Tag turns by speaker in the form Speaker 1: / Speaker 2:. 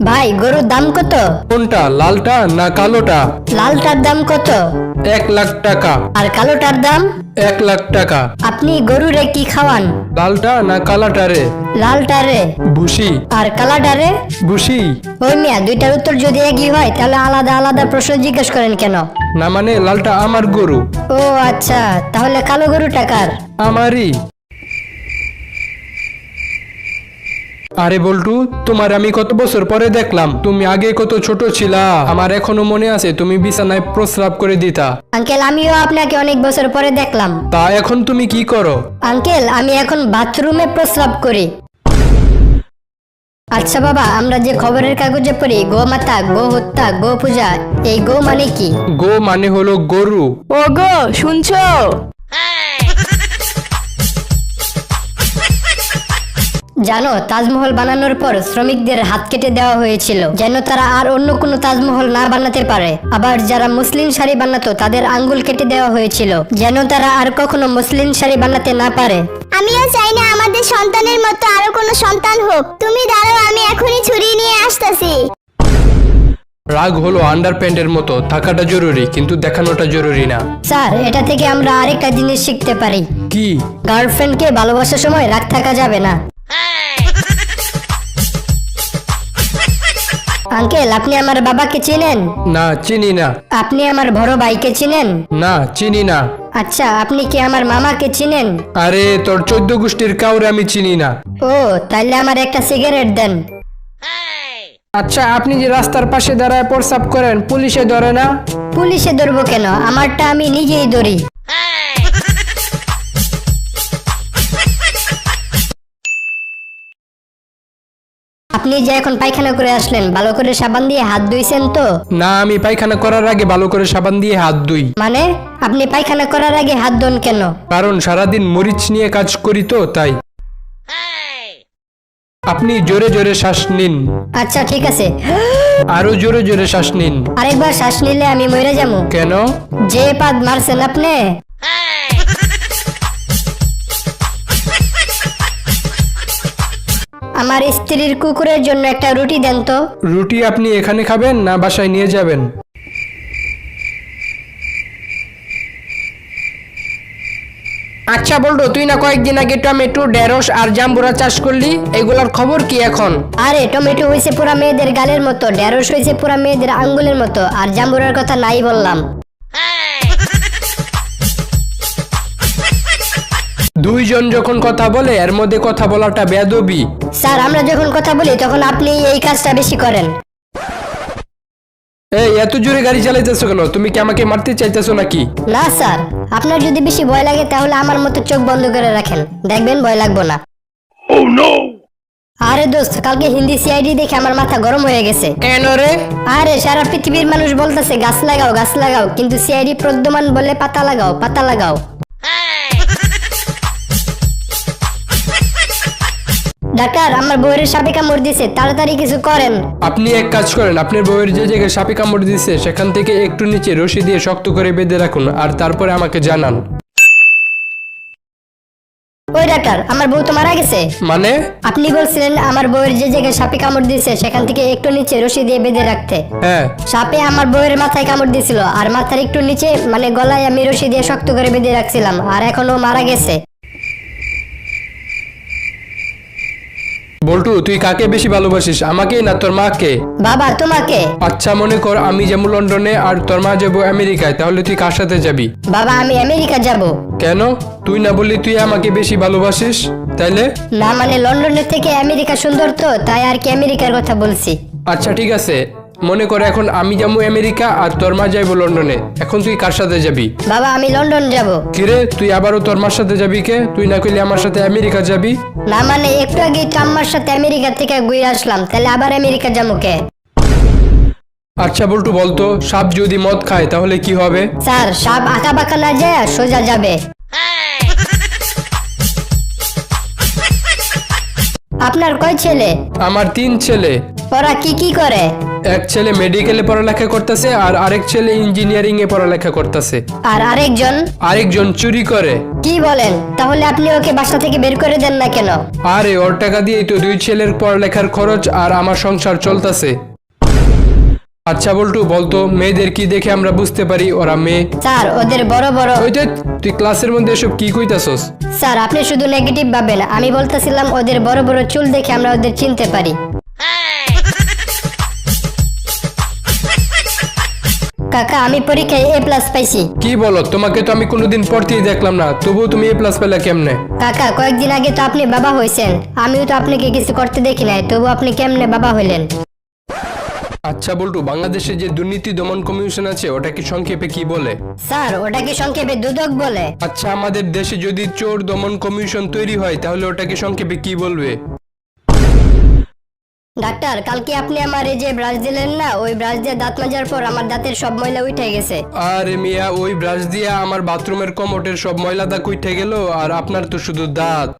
Speaker 1: ভাই গরুর দাম কত?
Speaker 2: কোনটা, লালটা না কালোটা?
Speaker 1: লালটার দাম কত?
Speaker 2: 1,00,000 টাকা।
Speaker 1: আর কালোটার দাম?
Speaker 2: 1,00,000 টাকা।
Speaker 1: আপনি গরুরে কি খাওয়ান?
Speaker 2: লালটা না কালাটারে?
Speaker 1: লালটারে।
Speaker 2: ভুসি।
Speaker 1: আর কালাটারে?
Speaker 2: ভুসি।
Speaker 1: ওই মিয়া, দুইটার উত্তর যদি একই হয় তাহলে আলাদা আলাদা প্রশ্ন জিজ্ঞেস করেন কেন?
Speaker 2: না মানে লালটা আমার গরু।
Speaker 1: ও আচ্ছা, তাহলে কালো গরু টাকার?
Speaker 2: আমারই। আরে বল্টু, তোমার আমি কত বছর পরে দেখলাম। তুমি আগে কত ছোট ছিলা, আমার এখনো মনে আছে তুমি বিছানায় প্রস্রাব করে দিতা।
Speaker 1: আঙ্কেল, আমিও আপনাকে অনেক বছর পরে দেখলাম।
Speaker 2: তা এখন তুমি কি করো?
Speaker 1: আঙ্কেল, আমি এখন বাথরুমে প্রস্রাব করি। আচ্ছা বাবা, আমরা যে খবরের কাগজে পড়ি গোমাতা, গো হত্যা, গো পূজা, এই গো মানে কি?
Speaker 2: গো মানে হলো গরু।
Speaker 3: ওগো শুনছো?
Speaker 1: জানো, তাজমহল বানানোর পর শ্রমিকদের হাত কেটে দেওয়া হয়েছিল যেন তারা আর অন্য কোনো তাজমহল না বানাতে পারে। আবার যারা মুসলিম শাড়ি বানাতো তাদের আঙ্গুল কেটে দেওয়া হয়েছিল যেন তারা আর কখনো মুসলিম শাড়ি বানাতে না পারে।
Speaker 4: আমিও চাই না আমাদের সন্তানের মতো আরো কোনো সন্তান হোক। তুমি দাঁড়াও, আমি এখনই ছুরি নিয়ে আসতেছি।
Speaker 2: রাগ হলো আন্ডারপ্যান্টের মতো, থাকাটা জরুরি কিন্তু দেখানোটা জরুরি না।
Speaker 1: স্যার, এটা থেকে আমরা আরেকটা জিনিস শিখতে পারি।
Speaker 2: কি?
Speaker 1: গার্লফ্রেন্ডকে ভালোবাসার সময় রাগ থাকা যাবে না। আঙ্কেল, আপনি আমার বাবাকে চিনেন?
Speaker 2: না, চিনি না।
Speaker 1: আপনি আমার বড় ভাইকে চিনেন?
Speaker 2: না, চিনি না।
Speaker 1: আচ্ছা, আপনি কি আমার মামাকে চিনেন?
Speaker 2: আরে তোর 14 গোষ্ঠীর কাউরে আমি চিনি না।
Speaker 1: ও, তাইলে আমার একটা সিগারেট দেন।
Speaker 3: আচ্ছা, আপনি যে রাস্তার পাশে দাঁড়ায় প্রস্রাব করেন, পুলিশে ধরে না?
Speaker 1: পুলিশে ধরবো কেন? আমারটা আমি নিজেই ধরি। আপনি যে এখন পায়খানা করে আসলেন, ভালো করে সাবান দিয়ে হাত ধুইছেন তো?
Speaker 2: না, আমি পায়খানা করার আগে ভালো করে সাবান দিয়ে হাত ধুই।
Speaker 1: মানে আপনি পায়খানা করার আগে হাত ধোন কেন?
Speaker 2: কারণ সারাদিন মরিচ নিয়ে কাজ করি তো তাই। আপনি জোরে জোরে শ্বাস নিন।
Speaker 1: আচ্ছা ঠিক আছে।
Speaker 2: আরো জোরে জোরে শ্বাস নিন।
Speaker 1: আরেকবার শ্বাস নিলে আমি মরে যাবো।
Speaker 2: কেন?
Speaker 1: যে পাদ মারছেন আপনি। আমার স্ত্রীর কুকুরের জন্য একটা রুটি দেন তো।
Speaker 2: রুটি আপনি এখানে খাবেন না বাসায় নিয়ে যাবেন?
Speaker 3: আচ্ছা বলতো, তুই না কয়েকদিন আগে টমেটো, ঢেঁড়স আর জাম্বুরা চাষ করলি, এগুলোর খবর কি এখন?
Speaker 1: আরে টমেটো হয়েছে পুরা মেয়েদের গালের মতো, ঢেঁড়স হয়েছে পুরা মেয়েদের আঙ্গুলের মতো, আর জাম্বুরার কথা নাই বললাম।
Speaker 2: দুইজন যখন কথা বলে এর মধ্যে কথা বলাটা বেয়াদবি।
Speaker 1: স্যার, আমরা যখন কথা বলি তখন আপনি এই কাজটা বেশি করেন।
Speaker 2: এই এত জোরে গাড়ি চালাইতেছো কেন? তুমি কি আমাকে মারতে চাইতেছো নাকি?
Speaker 1: না স্যার, আপনার যদি বেশি ভয় লাগে তাহলে আমার মতো চোখ বন্ধ করে রাখেন, দেখবেন ভয় লাগবো না। আরে দোস্ত, কালকে হিন্দি সিআইডি দেখে আমার মাথা গরম হয়ে গেছে।
Speaker 3: কেন রে?
Speaker 1: আরে সারা পৃথিবীর মানুষ বলতেছে গাছ লাগাও গাছ লাগাও, কিন্তু সিআইডি প্রদ্যমান বলে পাতা লাগাও পাতা লাগাও। ডাক্তার, আমার বউয়ের সাপে কামড় দিছে, তাড়াতাড়ি কিছু করেন।
Speaker 2: আপনি এক কাজ করেন, আপনার বউয়ের যে জায়গায় সাপে কামড় দিচ্ছে সেখান থেকে একটু নিচে রশি দিয়ে শক্ত করে বেঁধে রাখুন আর তারপরে আমাকে জানান।
Speaker 1: ওই ডাক্তার, আমার বউ তো মারা গেছে।
Speaker 2: মানে?
Speaker 1: আপনি বলছিলেন আমার বউয়ের যে জায়গায় সাপে কামড় দিছে সেখান থেকে একটু নিচে রশি দিয়ে বেঁধে রাখতে।
Speaker 2: হ্যাঁ।
Speaker 1: সাপে আমার বউয়ের মাথায় কামড় দিছিল, আর মাথার একটু নিচে মানে গলায় আমি রশি দিয়ে শক্ত করে বেঁধে রাখছিলাম, আর এখনো মারা গেছে।
Speaker 2: বল্টু, তুই কাকে বেশি ভালোবাসিস, আমাকে না তোর মাকে?
Speaker 1: বাবা, তোমাকে।
Speaker 2: আচ্ছা মনে কর আমি যাবো লন্ডনে আর তোর মা যাবো আমেরিকায়, তাহলে তুই কার সাথে যাবি?
Speaker 1: বাবা, আমি আমেরিকা যাব।
Speaker 2: কেন? তুই না বললি তুই আমাকে বেশি ভালোবাসিস, তাইলে?
Speaker 1: না মানে লন্ডনের থেকে আমেরিকা সুন্দর তো, তাই আর কি আমেরিকার কথা বলছি।
Speaker 2: আচ্ছা ঠিক আছে, মনে কর এখন আমি যাবো আমেরিকা আর তোর মা যাইবো লন্ডনে, এখন তুই কার সাথে যাবি?
Speaker 1: বাবা, আমি লন্ডন যাব।
Speaker 2: কিরে, তুই আবারও তোর মার সাথে যাবি কে? তুই না কইলি আমার সাথে আমেরিকা যাবি?
Speaker 1: না মানে একটু আগে তো আম্মার সাথে আমেরিকা থেকে ঘুরে আসলাম, তাহলে আবার আমেরিকা যাবো কে?
Speaker 2: আচ্ছা বল্টু বলতো, সাপ যদি মদ খায় তাহলে কি হবে?
Speaker 1: স্যার, সাপ আঁকা বাঁকা না যায় সোজা যাবে। আপনার কয় ছেলে?
Speaker 2: আমার 3 ছেলে।
Speaker 1: ওরা কি কি করে?
Speaker 2: এক ছেলে মেডিকেলে পড়ালেখা করতেছে আর আরেক ছেলে ইঞ্জিনিয়ারিং এ পড়ালেখা করতেছে।
Speaker 1: আর
Speaker 2: আরেকজন চুরি করে।
Speaker 1: কি বলেন? তাহলে আপনি ওকে বাসা থেকে বের করে দেন না কেন?
Speaker 2: আরে ওর টাকা দিয়েই তো 2 ছেলের পড়ালেখার খরচ আর আমার সংসার চলতেছে। আচ্ছা বল্টু, বলতো মেয়েদের কি দেখে আমরা বুঝতে পারি ওরা মেয়ে?
Speaker 1: স্যার ওদের বড় বড়।
Speaker 2: ওই যে তুই ক্লাসের মধ্যে এসব কি কইতাছস?
Speaker 1: স্যার আপনি শুধু নেগেটিভ ভাবেন, আমি বলতেছিলাম ওদের বড় বড় চুল দেখে আমরা ওদের চিনতে পারি। কাকা আমি পরীক্ষায় A+ পাইছি।
Speaker 2: কি বলো? তোমাকে তো আমি কোনোদিন পড়তেই দেখলাম না, তবুও তুমি A+ পেলে কেমনে?
Speaker 1: কাকা কয়েকদিন আগে তো আপনি বাবা হয়েছেন, আমিও তো আপনাকে কিছু করতে দেখি নাই, তবু আপনি কেমনে বাবা হইলেন?
Speaker 2: আচ্ছা বল্টু, বাংলাদেশে যে দুর্নীতি দমন কমিশন আছে ওটাকে সংক্ষেপে কি বলে?
Speaker 1: স্যার ওটাকে সংক্ষেপে দুদক বলে।
Speaker 2: আচ্ছা, আমাদের দেশে যদি চোর দমন কমিশন তৈরি হয় তাহলে ওটাকে সংক্ষেপে কি বলবে?
Speaker 1: ডাক্তার কালকে আপনি আমার এই যে ব্রাশ দিলেন না, ওই ব্রাশ দিয়ে দাঁত মাজার পর আমার দাঁতের সব ময়লা উঠে গেছে।
Speaker 2: আরে মিয়া, ওই ব্রাশ দিয়ে আমার বাথরুমের কমোটের সব ময়লা দাগ উঠে গেল, আর আপনার তো শুধু দাঁত।